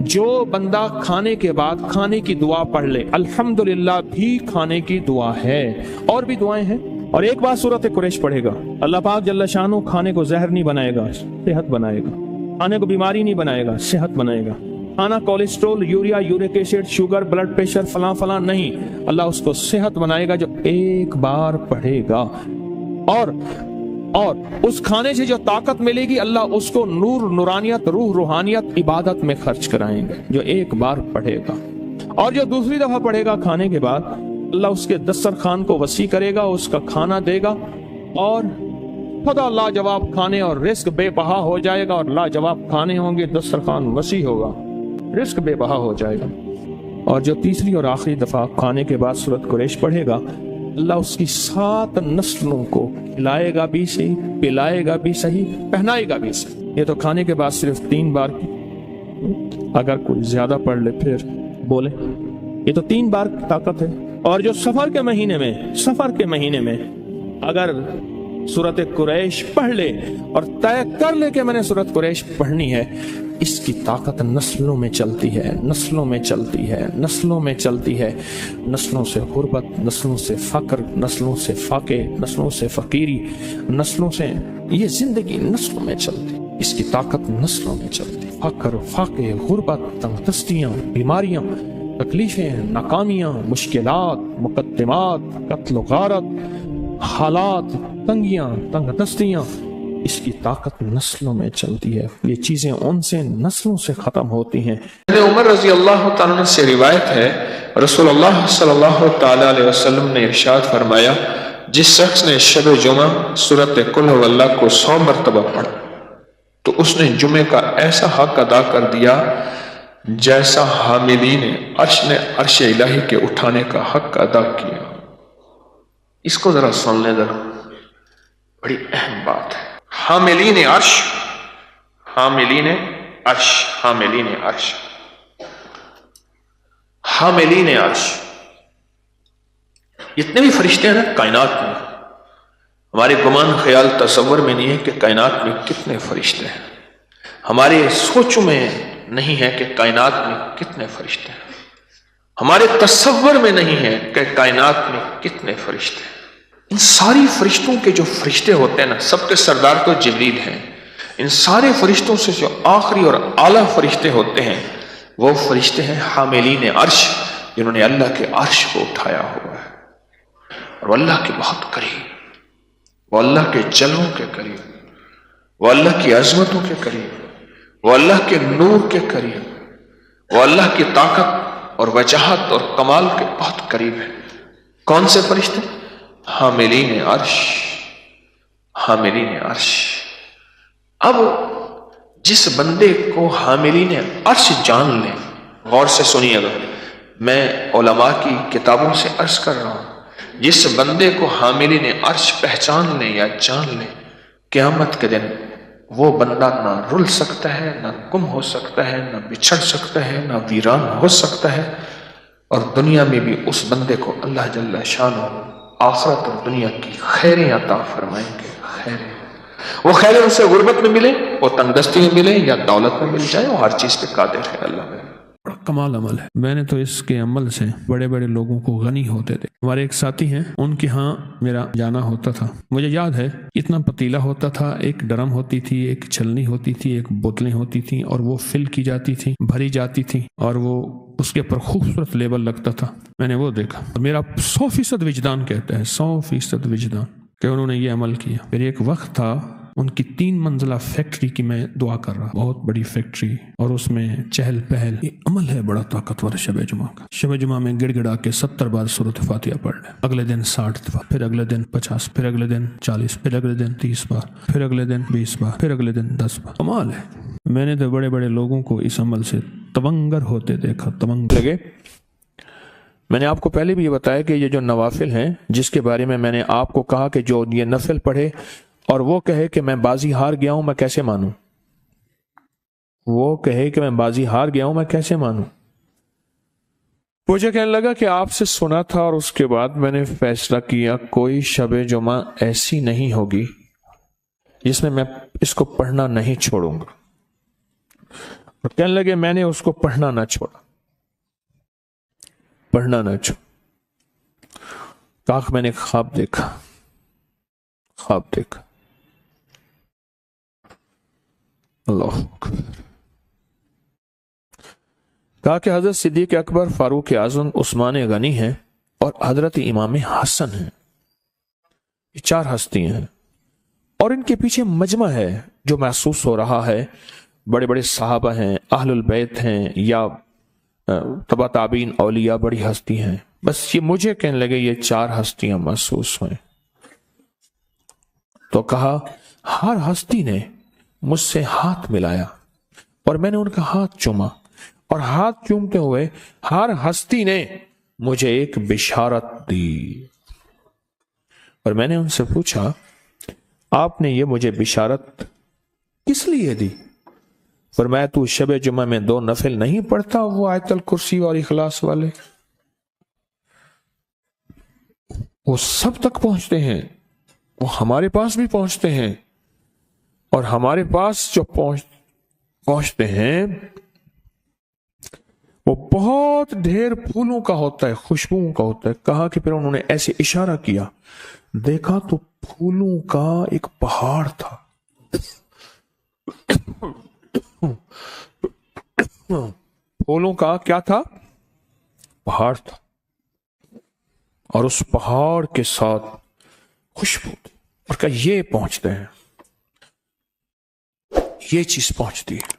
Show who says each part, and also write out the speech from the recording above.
Speaker 1: جو بندہ کھانے کے بعد کھانے کی دعا پڑھ لے، الحمدللہ بھی کھانے کی دعا ہے، اور بھی دعائیں ہیں۔ اور ایک بار سورۃ قریش پڑھے گا، اللہ پاک جل شانہ کھانے کو زہر نہیں بنائے گا، صحت بنائے گا۔ کھانے کو بیماری نہیں بنائے گا، صحت بنائے گا۔ کھانا cholesterol, urea, uric acid, sugar, blood pressure, فلاں فلاں نہیں، اللہ اس کو صحت بنائے گا جو ایک بار پڑھے گا۔ اور اس کھانے سے جو طاقت ملے گی، اللہ اس کو نور، نورانیت، روح، روحانیت عبادت میں خرچ کرائیں گے جو ایک بار پڑھے گا۔ اور جو دوسری دفعہ پڑھے گا کھانے کے بعد، اللہ اس کے دسترخوان کو وسیع کرے گا، اس کا کھانا دے گا، اور خدا لاجواب کھانے اور رزق بے بہا ہو جائے گا، اور لاجواب کھانے ہوں گے، دسترخوان وسیع ہوگا، رزق بے بہا ہو جائے گا۔ اور جو تیسری اور آخری دفعہ کھانے کے بعد سورۃ قریش پڑھے گا، اللہ اس کی 7 نسلوں کو کھلائے گا بھی صحیح، پلائے گا بھی صحیح، پہنائے گا بھی صحیح۔ یہ تو کھانے کے بعد صرف 3 بار کی، اگر کوئی زیادہ پڑھ لے پھر بولے، یہ تو 3 بار کی طاقت ہے۔ اور جو سفر کے مہینے میں اگر سورۃ قریش پڑھ لے اور طے کر لے کہ میں نے سورۃ قریش پڑھنی ہے، اس کی طاقت نسلوں میں چلتی ہے، نسلوں میں چلتی ہے، نسلوں میں چلتی ہے، نسلوں سے غربت، نسلوں سے فقر، نسلوں سے فاقے، نسلوں سے فقیری، نسلوں سے یہ زندگی نسلوں میں چلتی، اس کی طاقت نسلوں میں چلتی۔ فقر، فاقے، غربت، تنگ دستیاں، بیماریاں، تکلیفیں، ناکامیاں، مشکلات، مقدمات، قتل و غارت، حالات، تنگیاں، تنگ دستیاں، اس کی طاقت نسلوں میں چلتی ہے۔ یہ چیزیں ان سے نسلوں سے ختم ہوتی ہیں۔
Speaker 2: عمر رضی اللہ تعالیٰ عنہ سے روایت ہے، رسول اللہ صلی اللہ تعالیٰ علیہ وسلم نے ارشاد فرمایا، جس شخص نے شب جمعہ سورۃ قل هو اللہ کو 100 مرتبہ پڑھا تو اس نے جمعے کا ایسا حق ادا کر دیا جیسا حاملین عرش نے عرش الہی کے اٹھانے کا حق ادا کیا۔ اس کو ذرا سن لیں، ذرا بڑی اہم بات ہے۔ حاملین عرش، حاملین عرش، حاملین عرش، حاملین عرش، جتنے بھی فرشتے ہیں نا کائنات میں، ہمارے گمان، خیال، تصور میں نہیں ہے کہ کائنات میں کتنے فرشتے ہیں، ہمارے سوچوں میں نہیں ہے کہ کائنات میں کتنے فرشتے ہیں، ہمارے تصور میں نہیں ہے کہ کائنات میں کتنے فرشتے ہیں۔ ان ساری فرشتوں کے جو فرشتے ہوتے ہیں نا، سب کے سردار تو جبریل ہیں، ان سارے فرشتوں سے جو آخری اور اعلیٰ فرشتے ہوتے ہیں وہ فرشتے ہیں حاملین عرش، جنہوں نے اللہ کے عرش کو اٹھایا ہوا ہے، اور وہ اللہ کے بہت قریب، وہ اللہ کے جلووں کے قریب، وہ اللہ کی عظمتوں کے قریب، وہ اللہ کے نور کے قریب، وہ اللہ کی طاقت اور وجاہت اور کمال کے بہت قریب ہے۔ کون سے فرشتے؟ حاملین عرش، حاملین عرش۔ اب جس بندے کو حاملین عرش جان لیں، غور سے سنیے گا، میں علماء کی کتابوں سے عرض کر رہا ہوں، جس بندے کو حاملین عرش پہچان لیں یا جان لیں، قیامت کے دن وہ بندہ نہ رل سکتا ہے، نہ گم ہو سکتا ہے، نہ بچھڑ سکتا ہے، نہ ویران ہو سکتا ہے، اور دنیا میں بھی اس بندے کو اللہ جل شانہ آخرت اور دنیا کی خیریں عطا فرمائیں گے۔ خیریں، وہ خیریں اسے غربت میں ملے، وہ تنگ دستی میں ملے، یا دولت میں مل جائے، وہ ہر چیز پہ قادر ہے اللہ میں۔
Speaker 1: بڑا کمال عمل ہے، میں نے تو اس کے عمل سے بڑے بڑے لوگوں کو غنی ہوتے تھے۔ ہمارے ایک ساتھی ہیں، ان کے ہاں میرا جانا ہوتا تھا، مجھے یاد ہے اتنا پتیلا ہوتا تھا، ایک ڈرم ہوتی تھی، ایک چھلنی ہوتی تھی، ایک بوتلیں ہوتی تھیں، اور وہ فل کی جاتی تھی، بھری جاتی تھی، اور وہ اس کے اوپر خوبصورت لیبل لگتا تھا۔ میں نے وہ دیکھا، میرا 100% وجدان کہتا ہے، 100% وجدان کہ انہوں نے یہ عمل کیا۔ پھر ایک وقت تھا ان کی 3 منزلہ فیکٹری کی میں دعا کر رہا، بہت بڑی فیکٹری، اور اس میں چہل پہل، یہ عمل ہے بڑا طاقتور شب جمعہ کا۔ شب جمعہ میں گڑ گڑا کے 70 بار سورۃ فاتحہ پڑھ لیں، اگلے دن 60 دفعہ، پھر اگلے دن 50، پھر اگلے دن 40، پھر اگلے دن 30 بار، پھر اگلے دن 20 بار، پھر اگلے دن 10 بار۔ کمال ہے، میں نے تو بڑے بڑے لوگوں کو اس عمل سے تونگر ہوتے دیکھا، تونگر لگے۔ میں نے آپ کو پہلے بھی یہ بتایا کہ یہ جو نوافل ہیں، جس کے بارے میں نے آپ کو کہا کہ جو یہ نفل پڑھے اور وہ کہے کہ میں بازی ہار گیا ہوں، میں کیسے مانوں؟ وہ کہے کہ میں بازی ہار گیا ہوں، میں کیسے مانوں؟ مجھے کہنے لگا کہ آپ سے سنا تھا، اور اس کے بعد میں نے فیصلہ کیا کوئی شب جمعہ ایسی نہیں ہوگی جس میں اس کو پڑھنا نہیں چھوڑوں گا۔ اور کہنے لگے میں نے اس کو پڑھنا نہ چھوڑا، پڑھنا نہ چھوڑا۔ کہا میں نے ایک خواب دیکھا، خواب دیکھا۔ اللہ اکبر۔ کہا کہ حضرت صدیق اکبر، فاروق اعظم، عثمان غنی ہیں اور حضرت امام حسن ہیں، یہ 4 ہستیاں ہیں، اور ان کے پیچھے مجمع ہے جو محسوس ہو رہا ہے، بڑے بڑے صحابہ ہیں، اہل البیت ہیں، یا تبع تابعین، اولیاء، بڑی ہستی ہیں۔ بس یہ مجھے کہنے لگے یہ 4 ہستیاں محسوس ہوئیں۔ تو کہا ہر ہستی نے مجھ سے ہاتھ ملایا اور میں نے ان کا ہاتھ چوما، اور ہاتھ چومتے ہوئے ہر ہستی نے مجھے ایک بشارت دی، اور میں نے ان سے پوچھا آپ نے یہ مجھے بشارت کس لیے دی؟ فرمایا تو شب جمعہ میں 2 نفل نہیں پڑھتا، وہ آیت الکرسی اور اخلاص والے؟ وہ سب تک پہنچتے ہیں، وہ ہمارے پاس بھی پہنچتے ہیں، اور ہمارے پاس جو پہنچتے ہیں وہ بہت ڈھیر پھولوں کا ہوتا ہے، خوشبوؤں کا ہوتا ہے۔ کہا کہ پھر انہوں نے ایسے اشارہ کیا، دیکھا تو پھولوں کا ایک پہاڑ تھا، پھولوں کا کیا تھا؟ پہاڑ تھا، اور اس پہاڑ کے ساتھ خوشبو تھی، اور کہا یہ پہنچتے ہیں، یہ چیز پہنچتی ہے۔